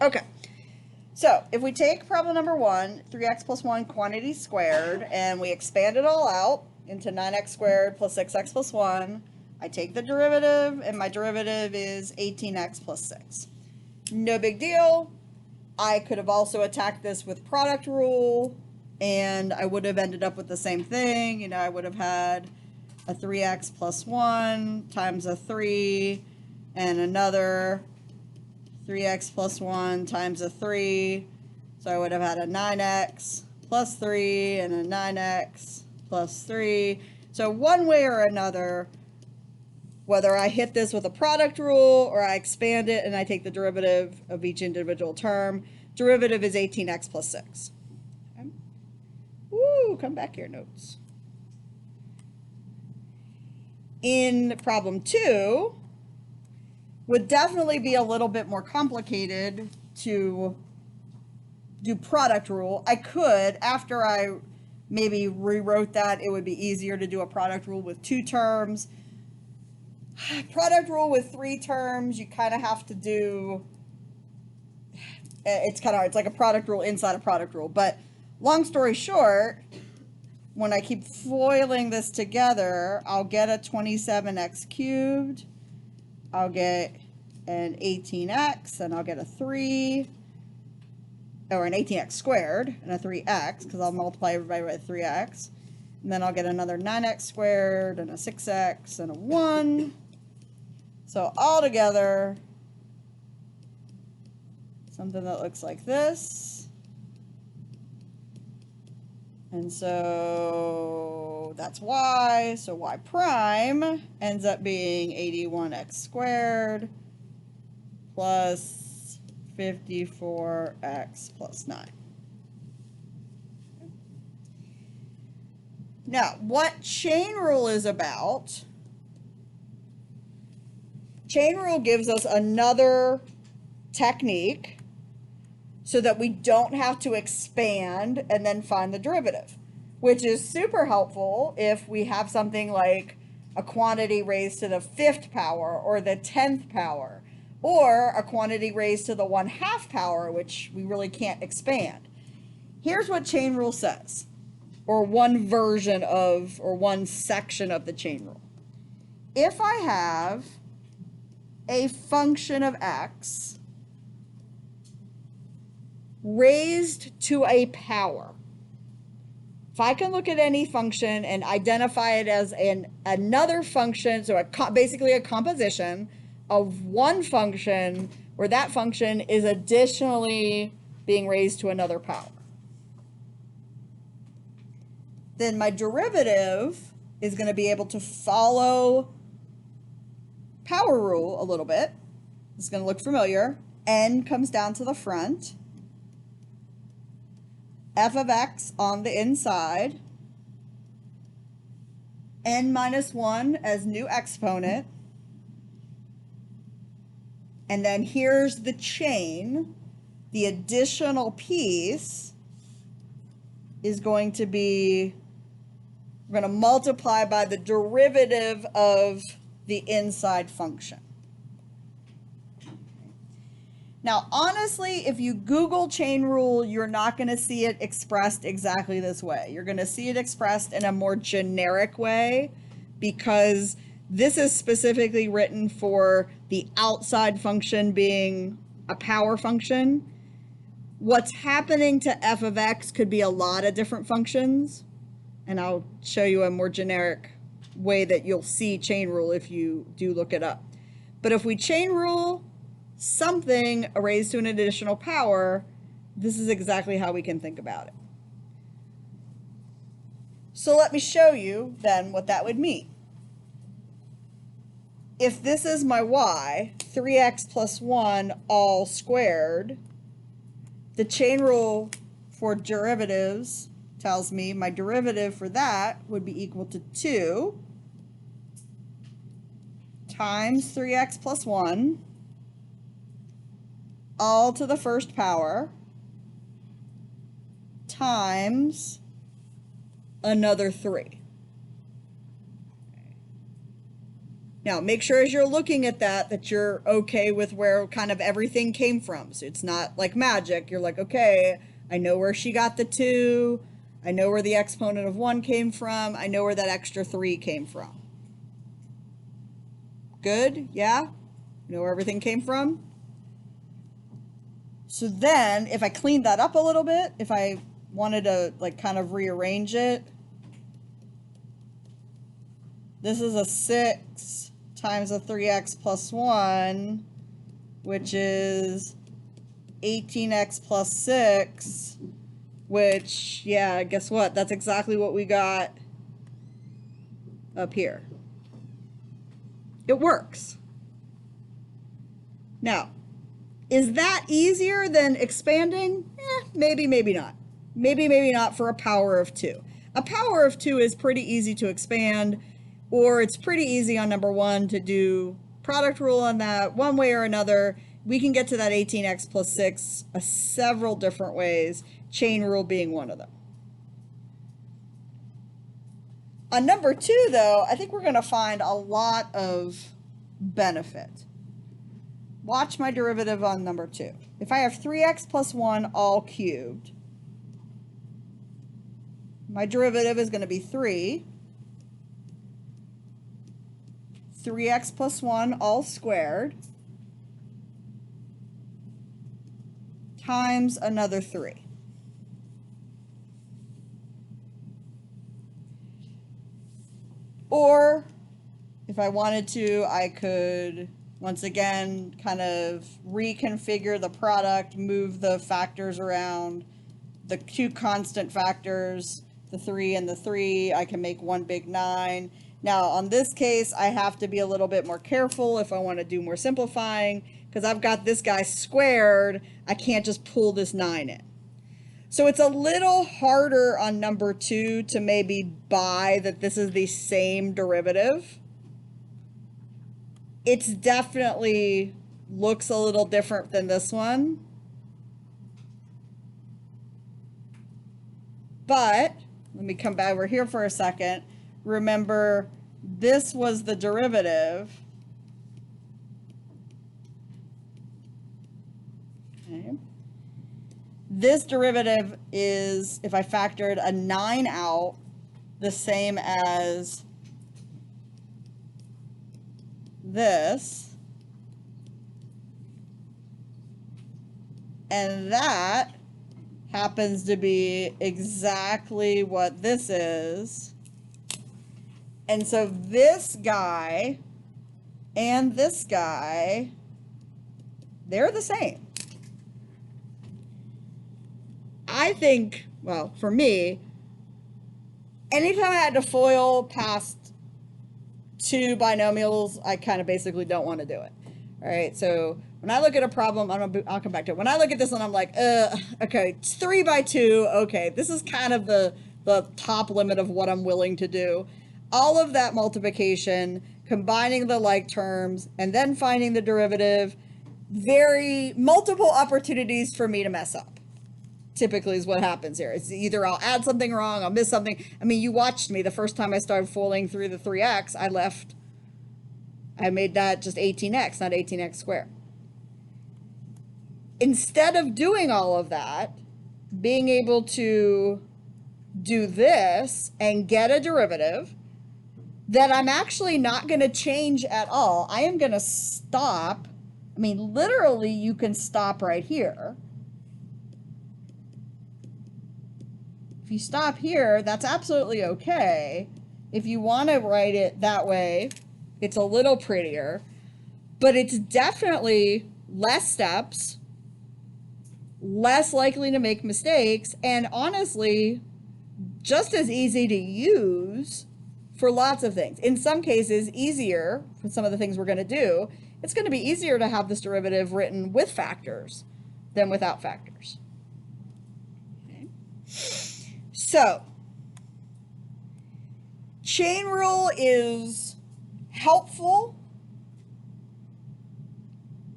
Okay, so if we take problem number 1, 3x plus 1 quantity squared, and we expand it all out into 9x squared plus 6x plus 1, I take the derivative, and my derivative is 18x plus 6. No big deal. I could have also attacked this with product rule, and I would have ended up with the same thing. You know, I would have had a 3x plus 1 times a 3, and another 3x plus 1 times a 3. So I would have had a 9x plus 3 and a 9x plus 3. So one way or another, whether I hit this with a product rule or I expand it and I take the derivative of each individual term, derivative is 18x plus 6. Okay. Woo, come back here, notes. In problem 2, would definitely be a little bit more complicated to do product rule. I could, after I maybe rewrote that, it would be easier to do a product rule with 2 terms. Product rule with 3 terms, you kind of have to do, it's like a product rule inside a product rule. But long story short, when I keep foiling this together, I'll get a 27x cubed, I'll get an 18x, and I'll get a 3, or an 18x squared, and a 3x, because I'll multiply everybody by 3x. And then I'll get another 9x squared, and a 6x, and a 1. So all together, something that looks like this. And so that's y. So y prime ends up being 81x squared plus 54x plus 9. Now, what chain rule is about, chain rule gives us another technique so that we don't have to expand and then find the derivative, which is super helpful if we have something like a quantity raised to the 5th power or the 10th power, or a quantity raised to the 1/2 power, which we really can't expand. Here's what chain rule says, or one version of, or one section of the chain rule. If I have a function of x raised to a power, if I can look at any function and identify it as another function, so basically a composition of one function where that function is additionally being raised to another power, then my derivative is going to be able to follow power rule a little bit. It's going to look familiar. N comes down to the front. F of x on the inside. N minus 1 as new exponent. And then here's the chain. The additional piece is going to be, we're going to multiply by the derivative of the inside function. Now, honestly, if you Google chain rule, you're not going to see it expressed exactly this way. You're going to see it expressed in a more generic way, because this is specifically written for the outside function being a power function. What's happening to f of x could be a lot of different functions, and I'll show you a more generic way that you'll see chain rule if you do look it up. But if we chain rule something raised to an additional power, this is exactly how we can think about it. So let me show you then what that would mean. If this is my y, 3x plus 1 all squared, the chain rule for derivatives tells me my derivative for that would be equal to 2 times 3x plus 1 all to the 1st power times another 3. Now, make sure as you're looking at that you're okay with where kind of everything came from. So it's not like magic. You're like, okay, I know where she got the 2. I know where the exponent of 1 came from. I know where that extra 3 came from. Good? Yeah? You know where everything came from? So then, if I cleaned that up a little bit, if I wanted to like kind of rearrange it, this is a 6 times a 3x plus 1, which is 18x plus 6, which, yeah, guess what? That's exactly what we got up here. It works. Now, is that easier than expanding? Maybe, maybe not. Maybe not for a power of 2. A power of 2 is pretty easy to expand, or it's pretty easy on number 1 to do product rule on that one way or another. We can get to that 18x plus 6 several different ways, chain rule being one of them. On number 2, though, I think we're going to find a lot of benefit. Watch my derivative on number 2. If I have 3x plus 1 all cubed, my derivative is going to be 3x plus 1 all squared times another 3. Or if I wanted to, I could once again kind of reconfigure the product, move the factors around, the 2 constant factors, the 3 and the 3, I can make one big 9. Now on this case, I have to be a little bit more careful if I want to do more simplifying, because I've got this guy squared. I can't just pull this 9 in. So it's a little harder on number 2 to maybe buy that this is the same derivative. It's definitely looks a little different than this one. But let me come back over here for a second. Remember, this was the derivative. Okay. This derivative is, if I factored a 9 out, the same as this. And that happens to be exactly what this is. And so this guy and this guy, they're the same. I think, well, for me, anytime I had to FOIL past 2 binomials, I kind of basically don't want to do it. All right, so when I look at a problem, I'll come back to it. When I look at this one, I'm like, okay, it's 3 by 2. Okay, this is kind of the top limit of what I'm willing to do. All of that multiplication, combining the like terms, and then finding the derivative, very multiple opportunities for me to mess up. Typically is what happens here. It's either I'll add something wrong, I'll miss something. I mean, you watched me the first time I started foiling through the 3x, I made that just 18x, not 18x squared. Instead of doing all of that, being able to do this and get a derivative that I'm actually not going to change at all. I am going to stop. I mean, literally, you can stop right here. If you stop here, that's absolutely okay. If you want to write it that way, it's a little prettier, but it's definitely less steps, less likely to make mistakes, and honestly, just as easy to use for lots of things. In some cases, easier for some of the things we're going to do. It's going to be easier to have this derivative written with factors than without factors. Okay. So, chain rule is helpful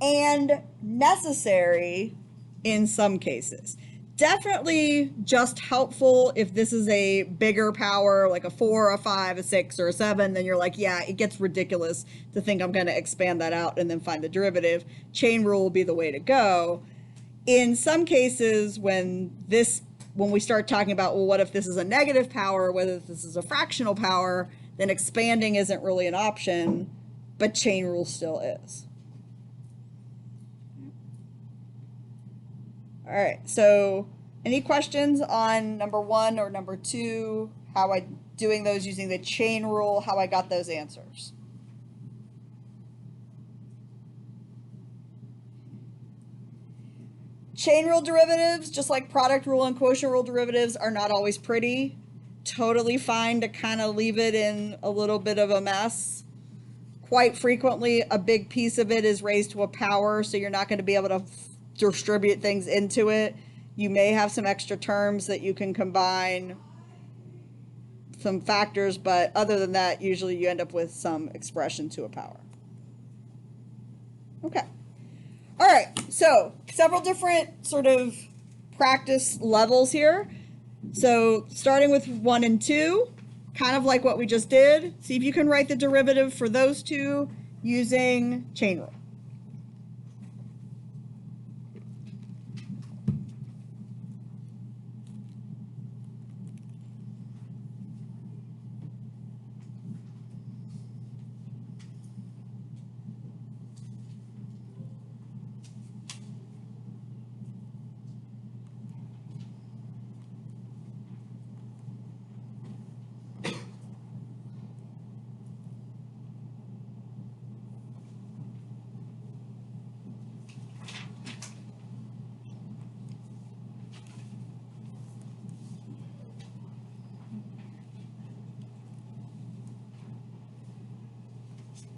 and necessary in some cases. definitely just helpful if this is a bigger power, like a 4, a 5, a 6, or a 7, then you're like, yeah, it gets ridiculous to think I'm going to expand that out and then find the derivative. Chain rule will be the way to go. In some cases, when we start talking about, well, what if this is a negative power, whether this is a fractional power, then expanding isn't really an option, but chain rule still is. All right, so any questions on number 1 or number 2, how I doing those using the chain rule, how I got those answers? Chain rule derivatives, just like product rule and quotient rule derivatives, are not always pretty. Totally fine to kind of leave it in a little bit of a mess. Quite frequently, a big piece of it is raised to a power, so you're not going to be able to distribute things into it. You may have some extra terms that you can combine, some factors, but other than that, usually you end up with some expression to a power. Okay. All right, so several different sort of practice levels here. So starting with 1 and 2, kind of like what we just did, see if you can write the derivative for those two using chain rule.